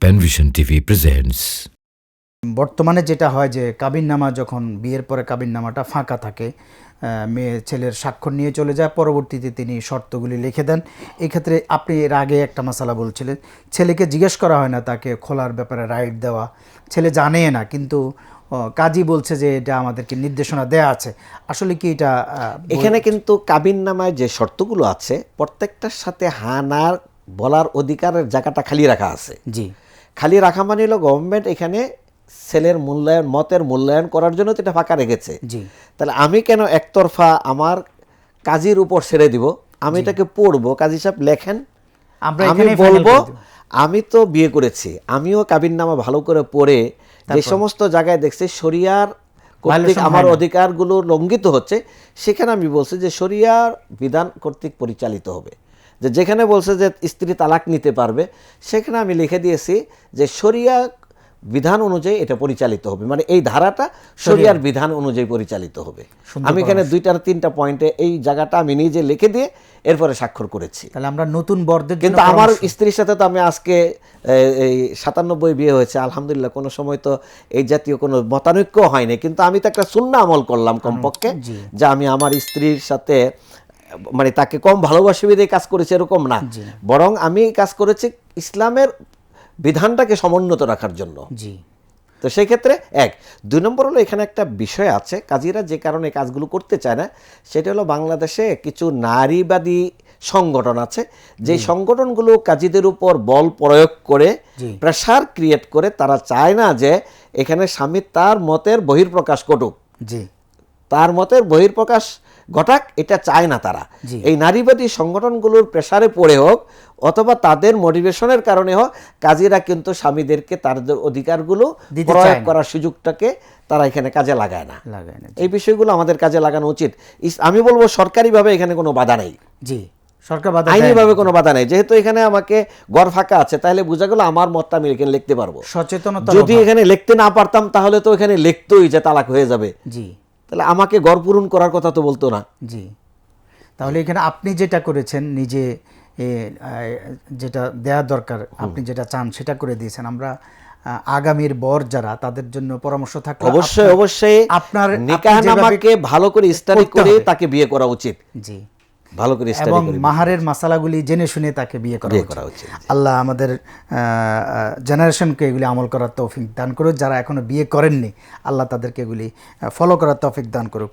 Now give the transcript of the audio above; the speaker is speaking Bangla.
Panvision TV presents. বর্তমানে যেটা হয় যে কাবিননামা যখন বিয়ের পরে কাবিননামাটা ফাঁকা থাকে, মেয়ে ছেলের স্বাক্ষর নিয়ে চলে যায়, পরবর্তীতে তিনি শর্তগুলি লিখে দেন। এক্ষেত্রে আপনি এর আগে একটা মশালা বলছিলেন, ছেলেকে জিজ্ঞেস করা হয় না তাকে খোলার ব্যাপারে রাইট দেওয়া, ছেলে জানে না, কিন্তু কাজী বলছে যে এটা আমাদেরকে নির্দেশনা দেয়া আছে। আসলে কি এটা এখানে কিন্তু কাবিননামায় যে শর্তগুলো আছে প্রত্যেকটার সাথে হানার বলার অধিকারের জায়গাটা খালি রাখা আছে। জি, খালি রাখা মানে হলো গভর্নমেন্ট এখানে ছেলের মূল্যায়ন মতের মূল্যায়ন করার জন্য তো এটা ফাঁকা রেখেছে। জি, তাহলে আমি কেন একতরফা আমার কাজীর উপর ছেড়ে দিব? আমি এটাকে পড়বো, কাজী সাহেব লেখেন, আমি বলবো আমি তো বিয়ে করেছি, আমিও কাবিননামা ভালো করে পড়ে যে সমস্ত জায়গায় দেখছি শরিয়ার কর্তৃক আমার অধিকারগুলো লঙ্ঘিত হচ্ছে, সেখানে আমি বলছি যে শরিয়ার বিধান কর্তৃক পরিচালিত হবে। যে যেখানে বলছে যে স্ত্রী তালাক নিতে পারবে, সেখানে আমি লিখে দিয়েছি যে শরিয়া বিধান অনুযায়ী এটা পরিচালিত হবে, মানে এই ধারাটা শরিয়ার বিধান অনুযায়ী পরিচালিত হবে। আমি এখানে 2-3টা পয়েন্টে এই জায়গাটা আমি নিজে লিখে দিয়ে এরপরে স্বাক্ষর করেছি। তাহলে আমরা নতুন বরদের কিন্তু আমার স্ত্রীর সাথে তো আমি আজকে এই 97 বিয়ে হয়েছে, আলহামদুলিল্লাহ, কোনো সময় তো এই জাতীয় কোনো মতানৈক্য হয়নি। কিন্তু আমি তো একটা সুন্নাহ আমল করলাম কমপক্ষে, যে আমি আমার স্ত্রীর সাথে মানে তাকে কম ভালোবাসি বিধে কাজ করেছি এরকম না, বরং আমি কাজ করেছি ইসলামের বিধানটাকে সমুন্নত রাখার জন্য। জি, তো সেই ক্ষেত্রে 2 নম্বর হলো এখানে একটা বিষয় আছে, কাজীরা যে কারণে কাজগুলো করতে চায় না, সেটা হলো বাংলাদেশে কিছু নারীবাদী সংগঠন আছে, যে সংগঠনগুলো কাজীদের উপর বল প্রয়োগ করে প্রেসার ক্রিয়েট করে, তারা চায় না যে এখানে স্বামী তার মতের বহির্প্রকাশ ঘটুক, জি, তার মতের বহির্প্রকাশ ঘটাক, এটা চায় না তারা। এই নারীবাদী সংগঠনগুলোর প্রেসারে পড়ে হোক অথবা তাদের মোটিভেশনের কারণে হোক, কাজীরা কিন্তু স্বামীদেরকে তাদের অধিকারগুলো প্রয়োগ করার সুযোগটাকে তারা এখানে কাজে লাগায় না। এই বিষয়গুলো আমাদের কাজে লাগানো উচিত। আমি বলবো সরকারিভাবে এখানে কোনো বাধা নেই। জি, সরকার বাধা আইনিভাবে কোনো বাধা নেই। যেহেতু এখানে আমাকে ঘর ফাঁকা আছে, তাহলে বোঝা গেল আমার মতটা আমি এখানে লিখতে পারবো। সচেতনতা যদি এখানে লিখতে না পারতাম তাহলে তো এখানে লিখতোই যে তালাক হয়ে যাবে। জি, তাহলে আমাকে ঘর পূরণ করার কথা তো বলতো না। জি, তাহলে এখানে আপনি যেটা করেছেন, নিজে যেটা দেয়া দরকার, আপনি যেটা চান সেটা করে দিয়েছেন। আমরা আগামীর বর যারা, তাদের জন্য পরামর্শ থাকলে অবশ্যই অবশ্যই আপনার নিকাহনামাকে ভালো করে স্টাডি করে তাকে বিয়ে করা উচিত। জি, ভালো করে স্টাডি করে, এবং মাহারের মাসালাগুলি জেনে শুনে তাকে বিয়ে করা উচিত। আল্লাহ আমাদের জেনারেশনকে এগুলি আমল করার তৌফিক দান করুক। যারা এখনো বিয়ে করেননি, আল্লাহ তাদেরকে এগুলি ফলো করার তৌফিক দান করুক।